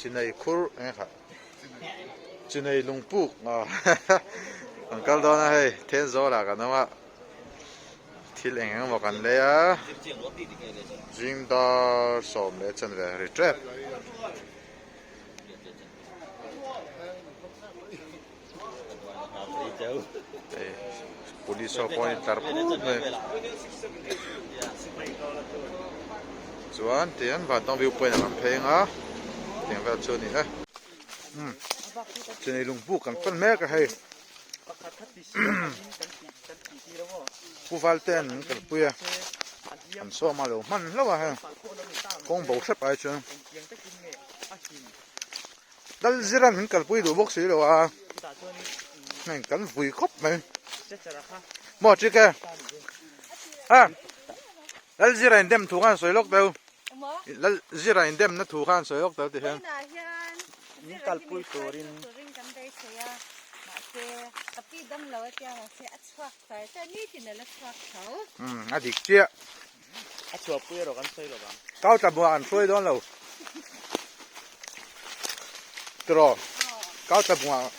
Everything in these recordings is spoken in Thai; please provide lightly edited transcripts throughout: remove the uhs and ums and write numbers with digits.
จีนในคูร์นะครับจีนในลุงปุ๊กอังกัลโดนให้เทนโซล่ะกันนะว่าที่เองบอกกันเลยอ่ะจิงดาสมเลยจันเลยรีเทรปpolice point terputเลยส่วนเตียนผ่านต้องวิวไปหนังเพลงอ่ะเตียนแบบชนนี่นะจีนในลุงปุ๊กกันเป็นแม่ก็ให้ผู้ฟังเต้นกันปุยอันซ้อมมาแล้วมันแล้วว่าฮะคงบอกสักไปจนดัลจิรันกันปุยดูบอกสิแล้วว่านั่นกันปุยครบไหมหมดจีแกฮะดัลจิรันเต็มถูกกันสวยล็อกเดียวดัลจิรันเต็มนั่นถูกกันสวยล็อกเดียวที่เห็นนี่กันปุยตัวรินtapi dam lawa tia se achwak sai ta ni tin la chwak thau adik chia achwak pu ro kan soi lo ba cao tập bộ ăn soi đó lâu rồi cao tập bộ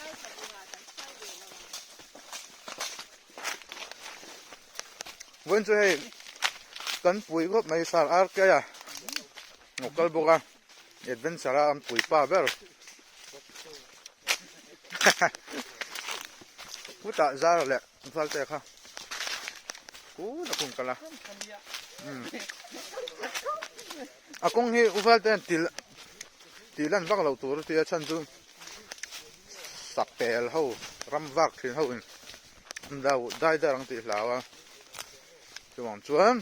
vẫn chơi cắn bụi có mấy sả ớt kia à một cái bộ à nhiệt vẫn sả ăn bụi pa bơกูตัดซาเลยฟังเตะค่ะกูนักคุ้มกันละอากงเฮอุฟังเตะตีลันวักเราตัวที่ฉันจูสักเปลเขารำวักที่เขาเราได้รังตีลาวจะมองจวน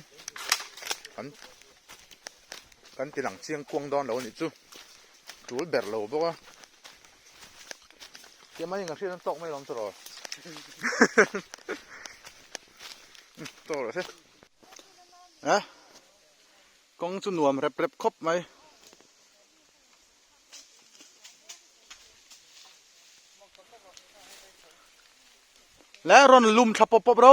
กันตีหลังเชียงกวงดอนเรานี่จูเบลเราบอกว่าเกี่ยมันยังกับเชื่อตกไม่ล้มตลอดโตแล้วสินะกงจุนวมเร็บครบไหมแล้วรอนลุมทับปบเรา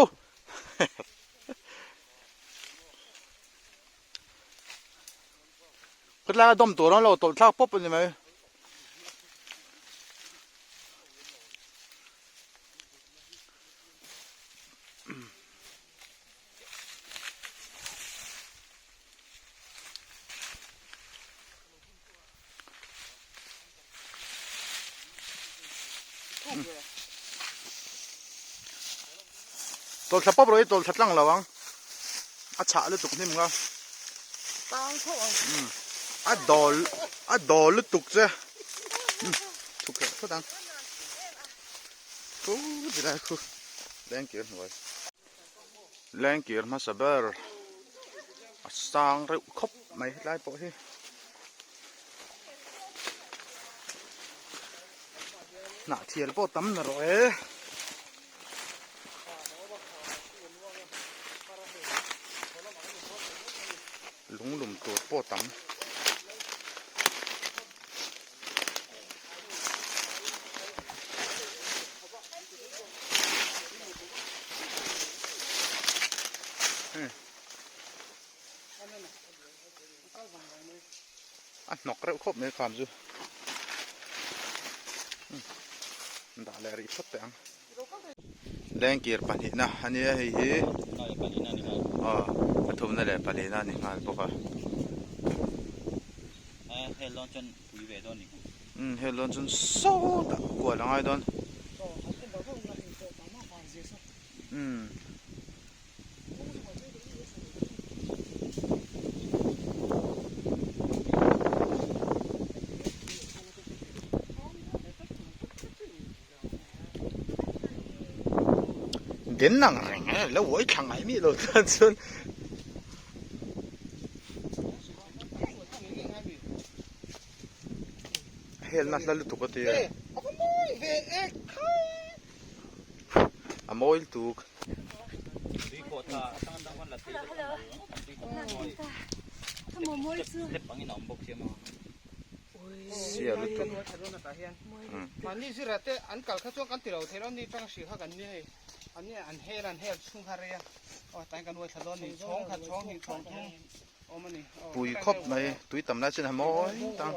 ก็แล้วดมตัวเราตัวทับปบเป็นยังไงตัวทับปบเลยตัวทับลังระวังอาฉะหรือตุกนี่มึงอ่ะต้องโทษอะดอลหรือตุกเจ้ตุกแค่เท่านั้นกูจะได้กูแรงเกียร์ไว้แรงเกียร์มาสบายสร้างเร็วครบไม่ได้ปะที่หน้าเทียร์ปอตั้มน่ะร้อยหลุมตัวปอตั้มนกเร็วครบในความจูด่าแรงอีกสักแต่งแรงเกียร์ปนินะอันนี้เฮ้ยทุ่มนั่นแหละปนินะนี่งานพวกเฮลอนจนปุยเวดอนนี่เฮลอนจนโซดกว่าละไงดอนเด่นนังแรงแล้วไว้ขังไอ้มีเราท่านชนเฮลนัดแล้วตุกตีโมยตุกเสียลุตุกมันนี่สิระเตอันเก่าข้าช่วงกันติเราเทเรานี่ตั้งสีข้ากันนี่อันนี้อันเฮลันเฮลชุ่มคาเรียแต่งกันด้วยถนนนี่ช่องขัดช่องหินช่องทุ่ง ปุยครบไหมตุยต่ำน่าจะทำโมยตั้ง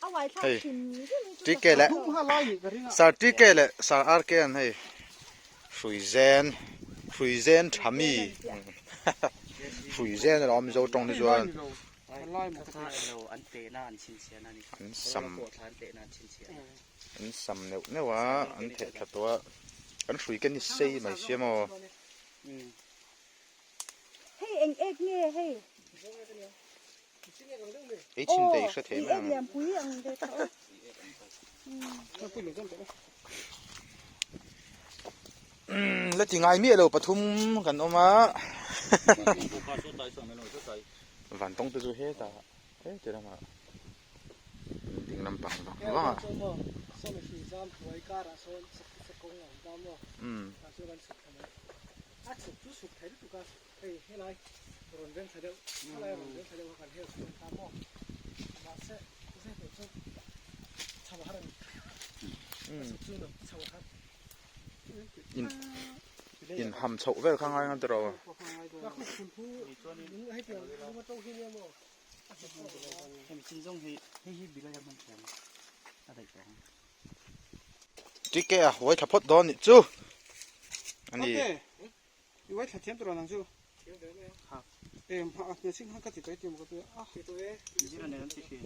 เอาไว้ทำกิน จีเกละ ทุ่ง500อีกกระดิ่ง สาจีเกละสาอาร์เกนให้สุยเซนทามีสุยเซนเราไม่รู้ตรงนี้ส่วน 100มันก็ เราอันเตน่าอันชินเชียนั่นนี่ อันซ้ ปวดอันเตน่าชินเชีย ำอันซ้ำเนี่ยว่าอันเถอะขัดตัวอันสุยกันนี่ใช่ไหมเชี่ยมั้ง เฮ้ยเอ็งเอ็กเนี่ยเฮ้ย ไอ้ชินเตะอีกสักเท เอ็ มั้ ก ง เหลี่ยมปุ๋ยอังเด็กเขา ปุ้ยหลุดต้นไปแล้ว แล้วที่ไงมีเราปทุมกันออกมาวันต้องตัวเฮตาเฮ้ยเดี๋ยวมาทิ้งน้ำปังเนาะว่า ส้มสีซ้ำไว้การะส้มสกงอ่ะดำเนาะช่วยกันสุกทำไมสุกไทยทุกการเฮ้ยให้ไรรอนเรื่องไทยเดียวอะไรรอนเรื่องไทยเดียวกันเฮ้ยตามหม้อมาเซ่เดี๋ยวชาวบ้านสุกจุดชาวบ้านอินหำโฉเวลข้างไงกันตัวเรา ก็คุณผู้ให้เปลี่ยนมาโต้ที่เนี่ยมั้ง ให้มันชินจงให้บิลยังมันแข็งอะไรแข็ง จีเกะไว้ทับพดดอนนี่จูอันนี้ อยู่ไว้ถัดเทียมตัวนั้นจูครับพอเนี่ยสิ่งห้างก็ติดไปติดมันก็ตัวตัวนี่เราเนี่ยนั่นสิคือ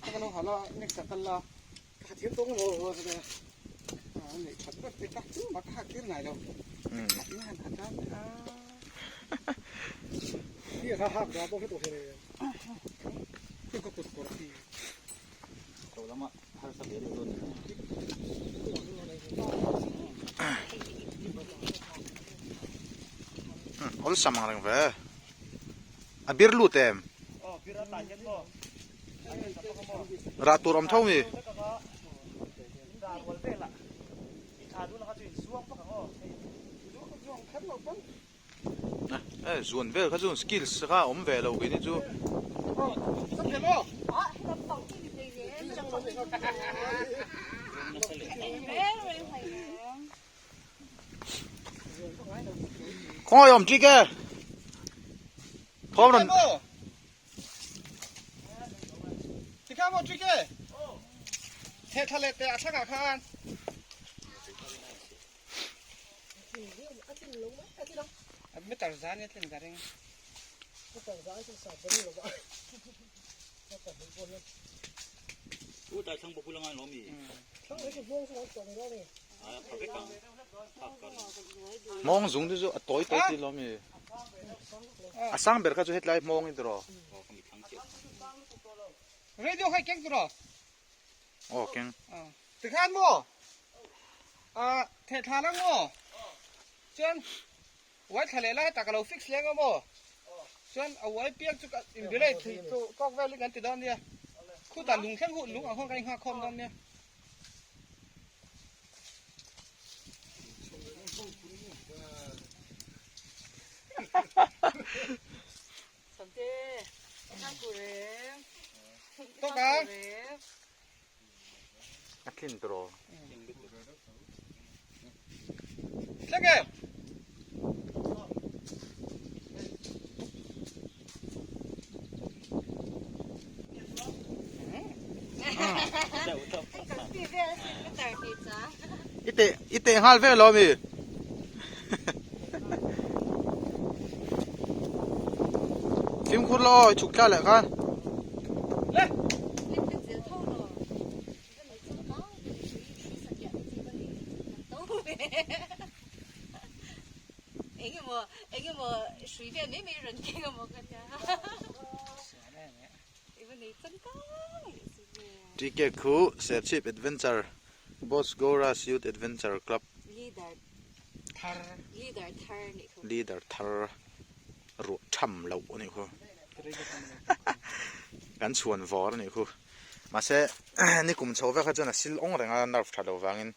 ถ้ากันเราหาละเนี่ยสักกันละถัดเทียมตรงโอ้โหเนี่ยเนี่ยถัดก็ติดตักจูมาหักที่ไหนเราหักนี่หักกันนี่ถ้าหักเราต้องให้ตัวเลยนี่ก็ปุดปุดที่ โตแล้วมั้งถ้าสับเดียวโดน เอาสมังอะไรกันเว้ยอ่ะบิร์ลูเต็ม อ๋อพี่รัตตายังก็ ราตูรอมเท่ามี ดาววันเต้ละอีชาดูแล้วเขาจะช่วงพวกเขาเอ้ยส่วนเวลเขาส่วนสกิลส์ก็อมเวลเรากินนี่จู สักเดียว อ๋อเราต้องกินเยอะๆจังหวะนี้ข้อยอมจีเกะพร้อมนั่น ที่ข้าวจุกเกเททะเลแต่อาชากาคานไม่ตัดสารเนี่ยถึงกันเองไม่ตัดสารที่สาบนี่หรอกวะ อู้แต่ช่างบุกพลังงานล้มอีก ทั้งไอ้ที่พวกเราส่งเราเนี่ย พักไปกันพักกัน มองสูงที่สุดต่อยที่ล้อมีอ่ะสร้างเบอร์เขาจะเฮ็ดไรมองอีตัว พอเขามีทั้งเจ็บ เรดิโอให้เก่งตัว โอ้เก่ง ตึกข้านมั่วเททานังมั่วจนไว้ทะเลไล่ตากเราฟิกซ์เลี้ยงมั่วจนเอาไว้เปียกจุกอินเดียเลยที่ตัวก็แวลิกันติดดอนเนี่ยคู่ตัดลุงแค่หุ่นลุงเอาห้องกันห้าคมดอนเนี่ยสนใจน่ากูเร่ง ต้องการ นักขินตัว เล็กพี่เรียกสิไม่แต่ดีจ้า อีเตะฮัลเวลล้อมีฟิล์มคุณล้อฉุกเฉินแหละกัน เล็ก เล่นเป็นเสียเท่าหรอก็เลยจะก้าวไปสักอย่างที่มัน都เอ็งก็随便没人给我们个家因为你真高จีเกะคูเซอร์ชิปแอดเวนเจอร์บอสโกราซิวต์แอดเวนเจอร์คลับ leader ทาร์ turn นี่คือ ลีดเดอร์ทาร์รัวช่ำเหล่านี่คือกันชวนวอร์นี่คือมาเซ่นี่กลุ่มชาวเวเขาจะน่ะซิลองแรงงานนับถัดเอาวางิน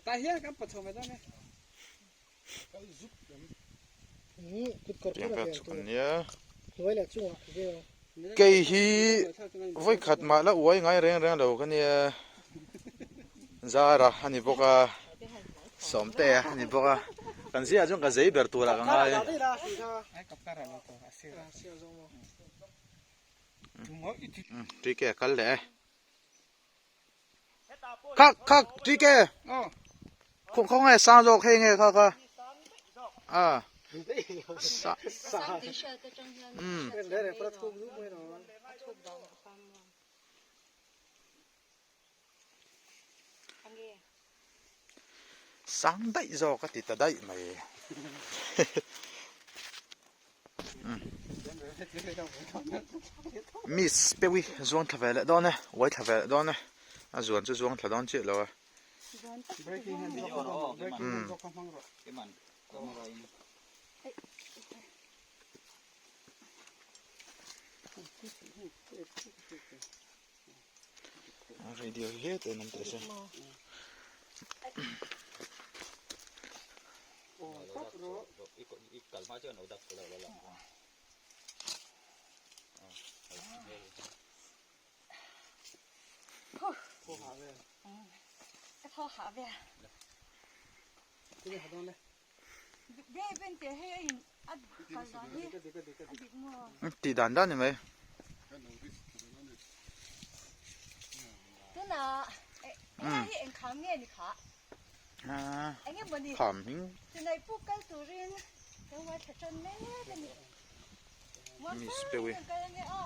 ตาเฮียกับปฐมไม่ได้เนี่ยเพียงแค่ส่วนเนี้ย ไว้แหละจุ่มอ่ะเดี๋ยว เกยฮีไว้ขัดมาแล้วไว้ไงเร่งเรากันเนี่ยซาระอันนี้พวกสมเตะอันนี้พวกกันเสียจงกันใจเบิร์ตัวละกันไง ไอ้กับการอะไรตัวเสี เสียจงมั้งถุงมืออีกที จีแกกันแหละคักจีแก อ๋อ เขาให้สร้างโลกให้ไงเขาก็三比十的中间。 เป็นได้เลยประทุมรู้ไหมเนาะ ทุบดองความอันนี้ สร้างได้โลกก็ติดได้ไหมมีสเปวิจวนทำอะไรด้านเนี่ยไว้ทำอะไรด้านเนี่ยจวนจะจวนทำด้านเจ็ดแล้ว breaking hand breaking hand ก็ฟังรอ Radiohead är inte så. โอ้ครับรอ โทรหาเลย ก็โทรหาเบีย ที่นี่หาตรงไหน เบียเป็นเจ้าให้อัดกันละที่ ก็ดี อัดมั่ว Tí đàn đàn này mày. นั่นน่ะไอ้ที่เอ็งขามเงี้ยนี่ค่ะ ไอ้เงี้ยบนนี้ Khảm hình. ที่ในปุ๊กกันสุรินทร์จังหวัดฉะเชิงเทรากันนี่มันเป็นกันเนี่ยอ๋อ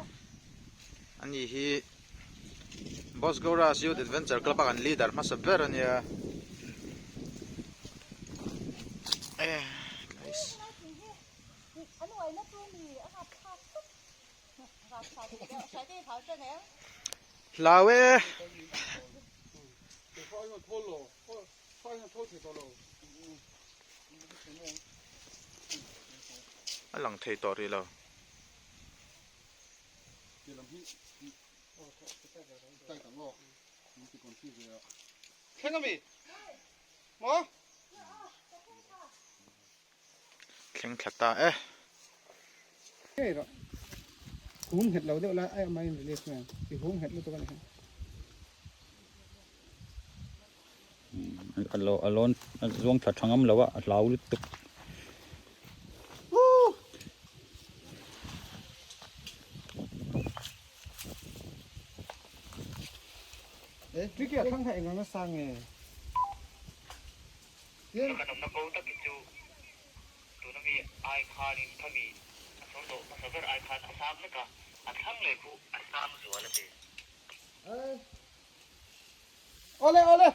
Anh hi Boss Goras Youth Adventure Club ang leader mas saber niya. Guys. อันไหนนะตัวนี้อ่ะครับครับใช้ที่เขาจะเนี่ย Lawe. เขาเอาโทรโลเขาเอาโทรที่โทรโล Alang thay tori lo. แค่นั้นมีหมอ Kling thata eh. เฮ้ยหรอหุ้มเห็ดเราเดี๋ยวละไอ้ไม่เรียกไงที่หุ้มเห็ดเราตัวกันเลย alon zong cha thangam lawa lau lu tuk พี่เกียร์ทั้งไทยเองก็สร้างไงเดี๋ยว ขนมนักโบตักกิจูตัวนั้นมีไอคานินทั้งมีสองตัวสำหรับไอคานอาสามเลยก็อันทั้งเลยกูอาสามส่วนละสิ เอาเลย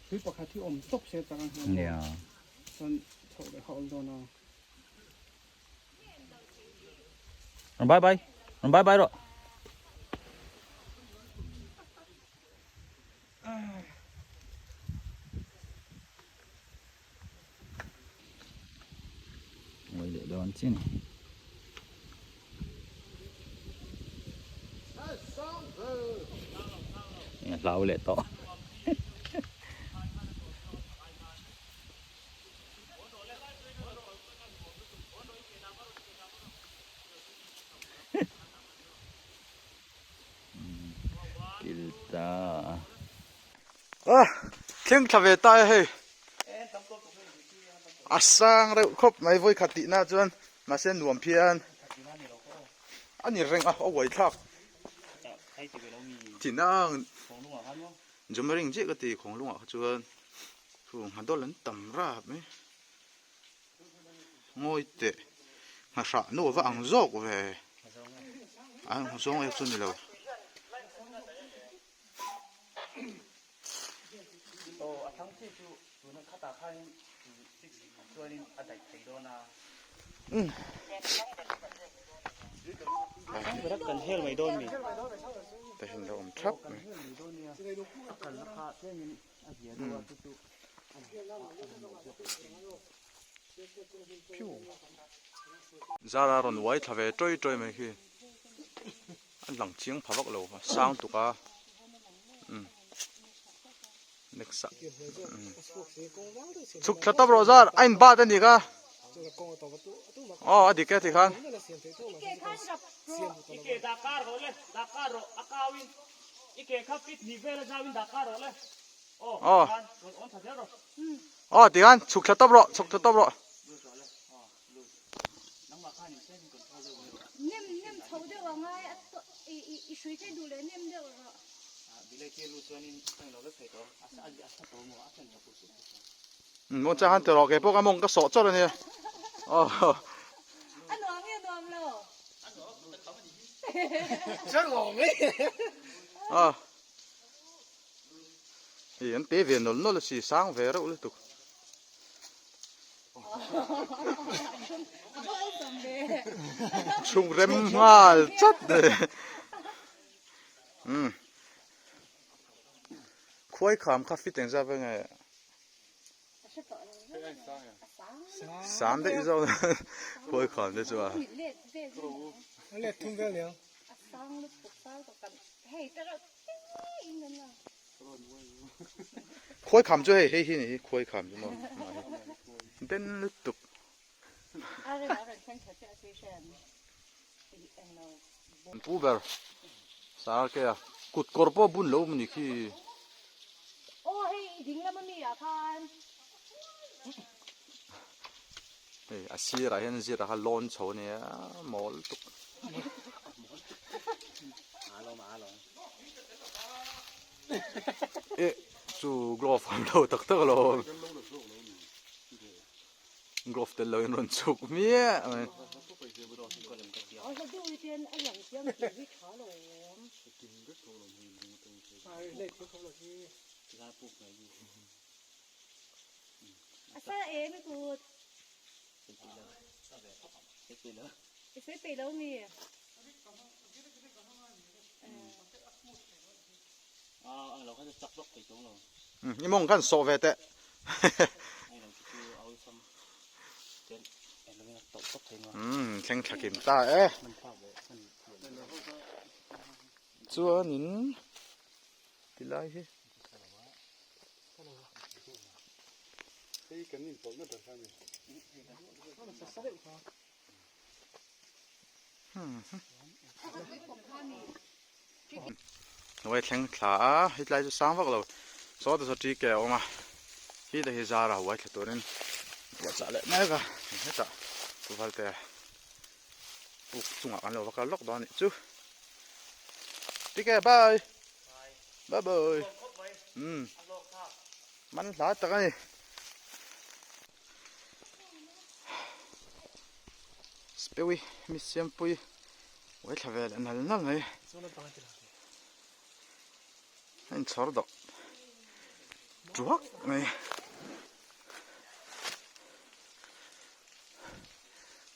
คือปกติอมตบเสียต่างกัน เนี่ย ตอนโถไปเขาโดนเอา bye bye rồi ngồi để đón chứ này lâu lệ to Kilta. Kling thave ta hey. Asang re khop mai voi khati na chuan ma sen nuam phian. Ani reng a oi thak. Tinang Jumering je ka ti khong lunga chuan. Khu handol an tam ra me. Ngoi te. Ma sha no wa ang zok ve. Ang zong e chu ni lo. Rất cần heo mày đôn mì. Ta hin lo om thap. Zara ron wai thave troi mai khi. An lang chiang phawak lo sang tu ka. Next. Chuk thata bro zar ain ba ta ni ka. Oh adi ke ti khan. เกข้าจับ Ike Dakar rồi, Dakar rồi, Akawin. Ike khắp ít nivel là giao in Dakar rồi. 어. 온 타대로. 디간 죽 쳤다 브로 죽 쳤다 브로 낭마카니 세는 거 터져 보여. nem thâu được vào ngay i suy cái đủ lên nem được rồi 빌레케 루스와니 상로가 페도 아사 도모 아산 잡고서. 뭔지 한 대로 게 뭐가 뭔가 쏘쩌르네 anh nói nghe nói rồi Chắc ngỏm ấy. hiện tế về nó là xì sáng về đâu tục chung rem mal chất đấy khói khám cà phê tiếng ra với ngày sáng đấy rồi khói khám đấy chưa Lệ thung về liền. sáng lúc phục sáng còn cần hey tao khói khám cho hay này khói khám cho nó đến lúc tục bù bờ sao cái cụt corpo bún lâu mình khi ô hey dính lắm mình à khan xí ra hiện xí ra lon chấu này mol tục chú glove ham lâu tắc tắc lâu glove tên lâu non chục mía ôi sao đưa tiền anh làm tiếng gì biết khó rồi Lệ thung không là gì. sao em cô sẽ bị đâu nhỉเราก็จะจับล็อกไปตรงเรา นี่มองกันโซเวต ให้เราคือเอาซ้ำเจนเราไม่ตกตกถึงว่า แข่งขันตามันเข้าไปมัน ชัวนินที่ไรเห Cái cái nhìn tốt nhất là sao nhỉ? Nó là sát liệu không? Nói thằng thà hết lại sáng vác rồi, sau đó chỉ kéo mà, khi đấy ra là vậy thôi nên, bây giờ lại này cả, hết cả, tôi phải để, buộc tung ăn rồi vác lóc đó này chứ, đi kìa bye, bye bye, mình lại tất cái Spewi, misiam pui, vậy là về là nó này, anh chở đó, chuột này,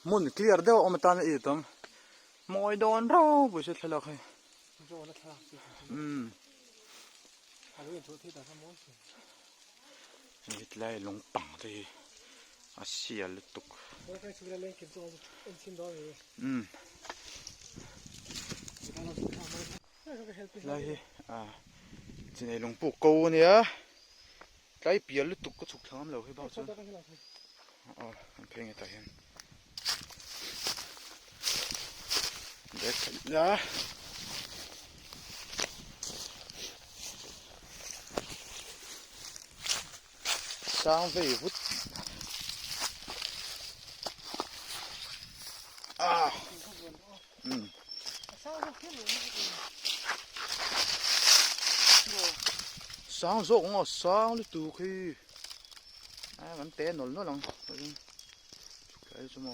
muốn clear đâu ông ta này tầm, mọi đòn đâu, buổi sáng là cái, ít lại lông bằng thì, xìa lụt tục. Đây trên này lồng bù câu nè cái bìa lứt tục có chục tháng lâu hay bao giờ anh thấy người ta hiện để thấy ra sang về vút sáng rộng ngõ sáng lúc từ khi vẫn té nổi nữa lòng cái cho mò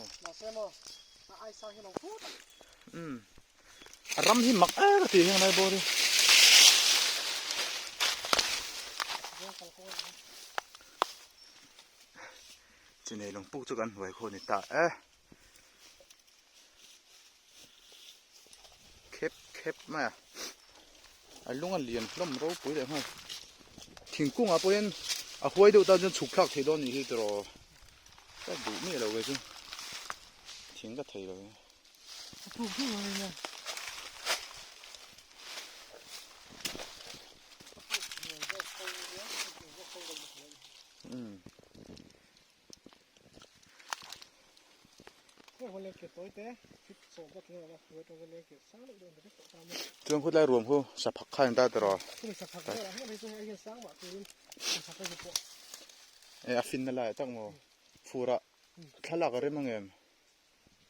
răm hi mặc cái gì hiện nay bố đi trên này lòng bút choกันไว้คนนี่ตาkhép mà anh lúc anh liền lắm rau bưởi đấy ha thỉnh cung à bưởi à huay đâu ta chân chụp khắc thì đó như thế rồi cái đủ mấy đâu vậy chứ thỉnh cái thầy rồi วันเลี้ยงเก็บตัวเต้ฟิตสองก็ถึงแล้ววันเลี้ยงเก็บสร้างเรื่องเด็กตามมา เรื่องพูดได้รวมผู้สับผักข้างได้ตลอด คือสักพักแล้วให้ไปซื้อไอ้เหี้ยสร้างแบบนี้สักพักจะปวด เอ้ฟินนั่นแหละตั้งโมฟูระถ้าหลักอะไรมั่งเอ็ม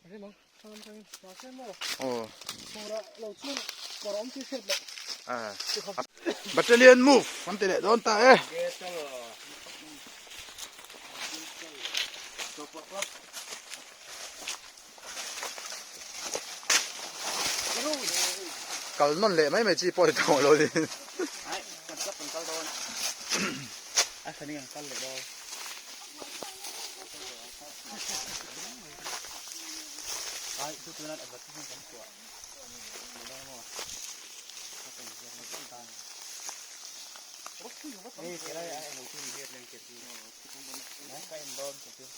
อะไรมั้งทำกันมาเส้นโม่ โอ้ โม่ละเราชุ่มกระร้องที่เสร็จแล้ว บัตเตอร์เลียนมูฟมันติดโดนตาเอ้ กัลนนเละไม่จีปล่อยตัวเลย ไอ้กันจับกันเข้าโดนไอ้คนนี้ยังกันเลยโดนไอ้ทุกตัวนั้นอัดที่มันกันตัวไม่ได้หมดถ้าเป็นเรื่องไม่ได้นี่เสียอะไรไอ้หนูที่มีเรื่องเรื่องเก็บดีนะใครโดนก็คือ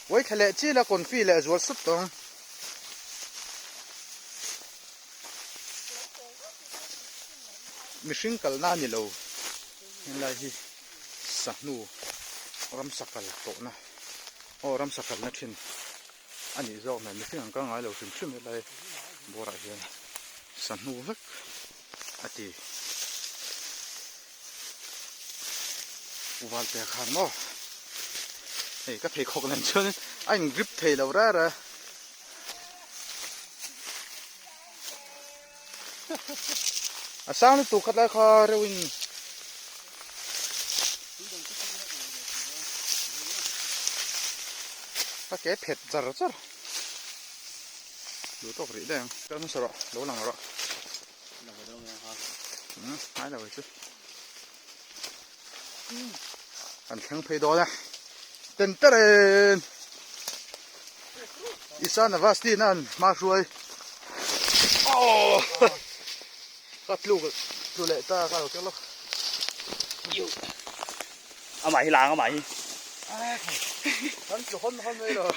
ไว้ทะเลจีละคนฟีละจวดสุดตรงมิชิงกัลนานี่เราเห็นไรที่สักนูรำสักกัลโตนะโอ้รำสักกัลนักชินอันนี้จอกเนี่ยมิชิงกังไงเราชิมชิมอะไรบัวไรเห็นสักนูเล็กอันที่วันเตะขันเนาะเฮ้ยก็เพลขอกนั่นชนอันกริปเทเราได้ละอาสาวนี่ตุกขัดเลยค่ะเรวินถ้าแกเผ็ดจัดจัดดูตัวกรีดแดงก็ต้องสระดูหลังระหายแล้วไอ้จุ๊อันแข็งเพดอเลยเต้นเต้นอีสานวาสตีนั่นมาช่วยโอ้กัดลูกดูเละตากัดกันลูก เอาใหม่ล้างเอาใหม่ ฉันจะคนเลยเหรอ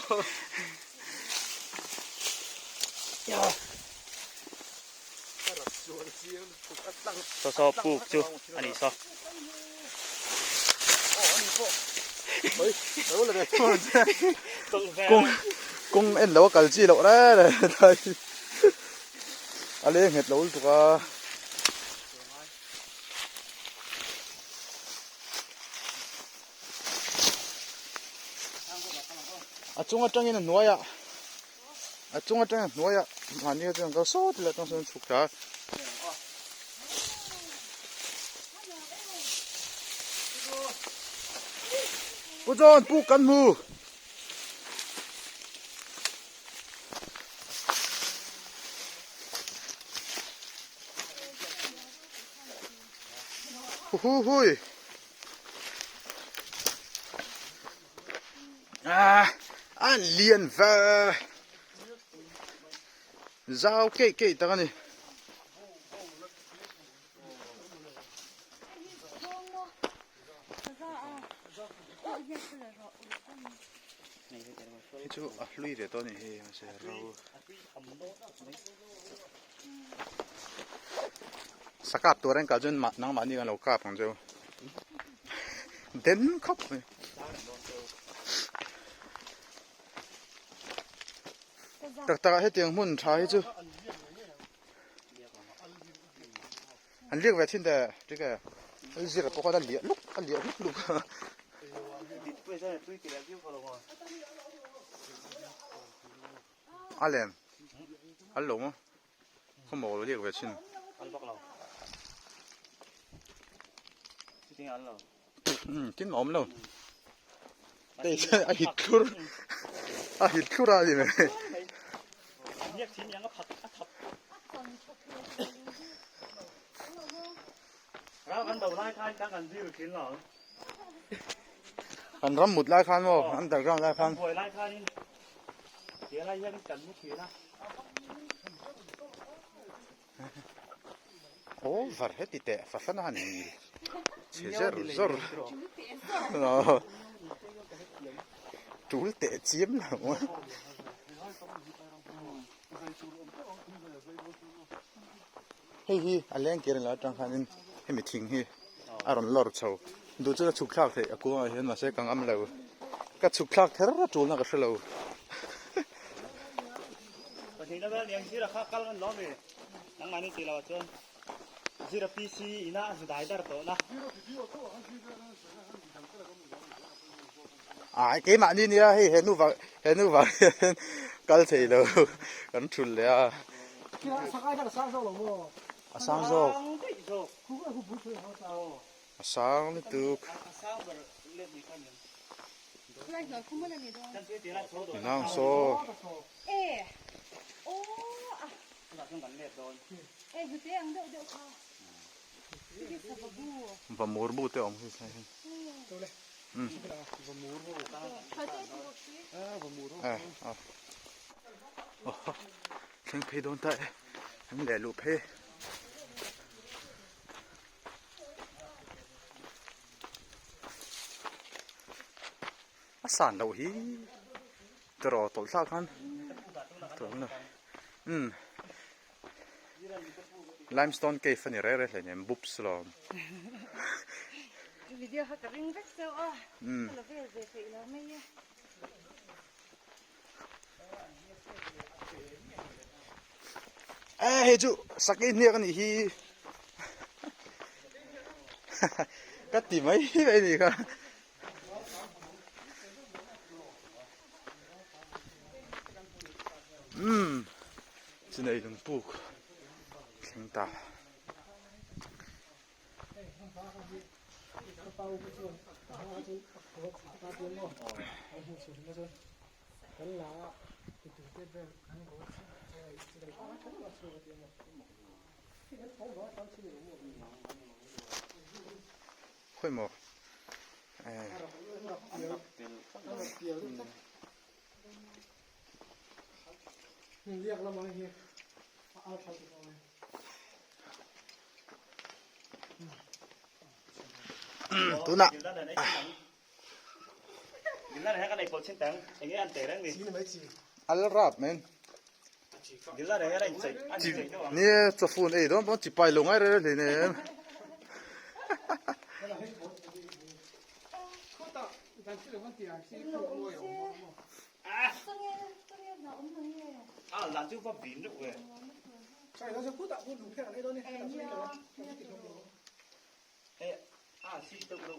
ซอปลูกจูอันนี้ซอ เฮ้ยเดี๋ยวเลยกุ้งเอ็นแล้วกัลจีแล้วนะเลยไทยอะไรเห็ดแล้วถูกอ่ะอาจงอาจังยันหน่วยอ่ะอาจงอาจังหน่วยอ่ะมันนี่จังก็โซ่ที่ละต้องส่งฉุกจ้าผู้จอนผู้กันมือหุ้ยอันเลียนฟ้าเจ้าเก๋ๆตะกันนี่จูลุยเดี๋ยวตอนนี้เฮ้ยมาเสียเราสกัดตัวนั้นก็จนนั่งมันนี่กันเรากล้าพังเจ้าเด่นครับตะให้เตียงมุ่นใช้จูอันเรียกว่าที่เดีย这个เรียกตัวเขาได้เลี้ยลุกเลี้ยลุกอะไรอันหลงมั้งเขาบอกเรียกว่าชิ้น อันบอกเราจริงอันเรา กินหอมแล้วแต่ไอ้หิดครูอะไรเนี่ย เรียกชิ้นยังก็ผัดทับแล้วอันเดาไล่ข้างกันที่อยู่ชิ้นหรอ อันรำหมุดไล่คันมั้งอันแต่รำไล่คัน หวยไล่ข้างนี่เดี๋ยวไล่ยังกันมุขีนะ โอ้فرحت تي ففنا عني شجر زر طول تأتيم له هي ألين كيرن لا تان خانين هم تين هي أرون لور تشو ดูจะฉุกคลากเถอะกูเห็นมาเสกังอ้ำแล้วก็ฉุกคลากเท่าไรจูนก็เสียแล้ว ปฏิทินนั้นยังสิราคาคัลมันล้อมเลยนั่งมานี่ตีเราจนสิราพีซีอิน่าสุดท้ายดาร์โตนะ cái mạng đi nè ห็นนู่นว่ากันเสียแล้วกันชุนเลยอ่ะ ที่เราสักไอ้ท่านสร้างโซ่หลงบ่ สร้างโซ่ คู่ก็คู่บุญช่วยเขาเจ้า สร้างนี่ตุก 不然小出门了你都。 น้องโซ่ 哎，哦啊，哎，就这样的就好。这个什么布？ บะมูร์บูเตอมคือใช่ ตัวเลย 反正就我去。เชิงเพโดนแต่ทั้งแหล่ลูกเพสานเราฮีตรอตลซากันตัวนั้นlimestone cave นี่เรื่อยๆเลยเนี่ยบุ๊บสลอม วิดีโอฮักกระริ่งเล็กเจ้าอ่ะเราเวทเวทเราไม่เยอะ เฮ้ยจูสักนิดกันฮีก็ตีไม่ไปดีกันจะไหนต้องปลูกเข่งตา เป่าไปส่วนหาจุดหัวตาเตียนบ่เอาหูสูงมาจนกันละติดติดเต้นอันนี้จะได้ทั้งหมดส่วนเตียนบ่ที่นั่นเขาว่าตามชื่อบ่ ค่อยหมอกเรียกเรามาเฮียเอาทำตัว ตัวน่ะ กินแล้วให้กันในโปรเชนตังอย่างเงี้ยอันเตะนั่งดิ จีนไม่จี อัลรับแมน กินแล้วให้กันใส่อันเตะก็ว่า นี่จะฟูนเอ้ยต้องจิบไปลงไอ้เรื่องนี้เนี่ย เขาต่อการชื่อมันเตียที่เขาโวยออกมา 这里那我们也。啊，篮球发饼的喂， ใช่เราจะพูดต่อพูดดูแค่ไหนตัวนี้ 哎，你要你要这个。哎，啊，是都都。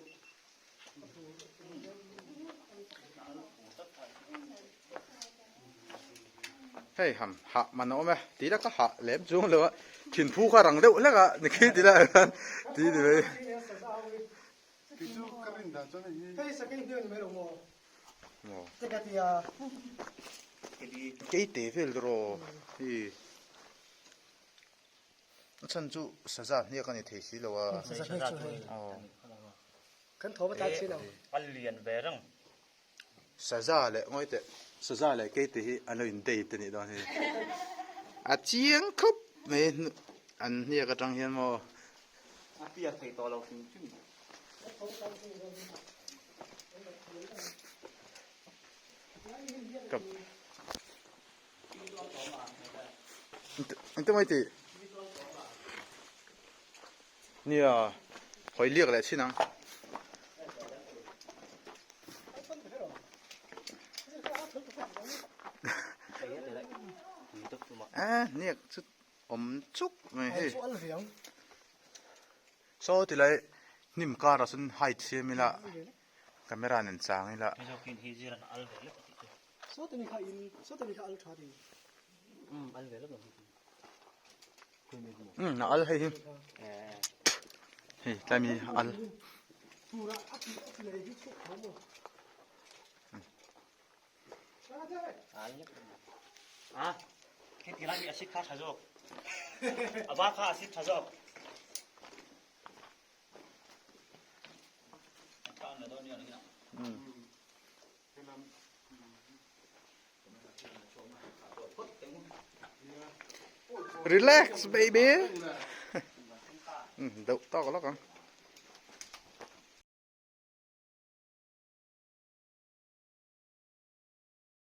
เฮ้ยหะมันเอาไหมตีแล้วก็หะแหลมจุงเลยวะถิ่นผู้ข้ารังเดียวแล้วก็นี่คิดดีแล้วกันตีดีเลย เฮ้ยสกินเดียวนี่ไม่รู้มั้งจะกันที่ กี่เต๋อฟิลโรที่ฉันจูสซาเนี่ยกันนี่เทสิแล้ววะอ๋อ ขันโถมาตัดสินเอา อันเลียนเบรัง สซาเลยง่อยแต่สซาเลยกี่เต๋ออันนี้อินเดียตัวนี้ตอนนี้อาเจียงคุบไม่อันนี้ก็จังเห็นมั้ง อ่ะพี่อยากใส่ตัวเราจริงจริง กับอันตัวไม่ตีเนี่ยหอยเรียกอะไรชื่อนัง ใส่เยอะเลยมีตุ๊กตัว เนี่ยชุดอมจุกไม่เฮ้ย ส่วนเหลียง โซ่ที่ไรนิ่มการ์สุนไฮเชียมิละกล้องนั่นจางนี่ละ ไม่ชอบกินฮีจิรันอัลเวล ส่วนตัวนี้เขาอินส่วนตัวนี้เขาอัลทราดี อัลเวลแบบนี้คุณมีหัว น่าอัลให้หิม เออ เฮ้ยแต่มีอัล ผู้ละอัพเลยที่ชุกเขาหมด อัลอ่ะคิดกี่ร้านมีอาชีพค้าชาโจกอาบ้าค้าอาชีพชาโจกการเดินตัวนี้อะไรกันrelax baby เดี๋ยวต่อกันแล้วกัน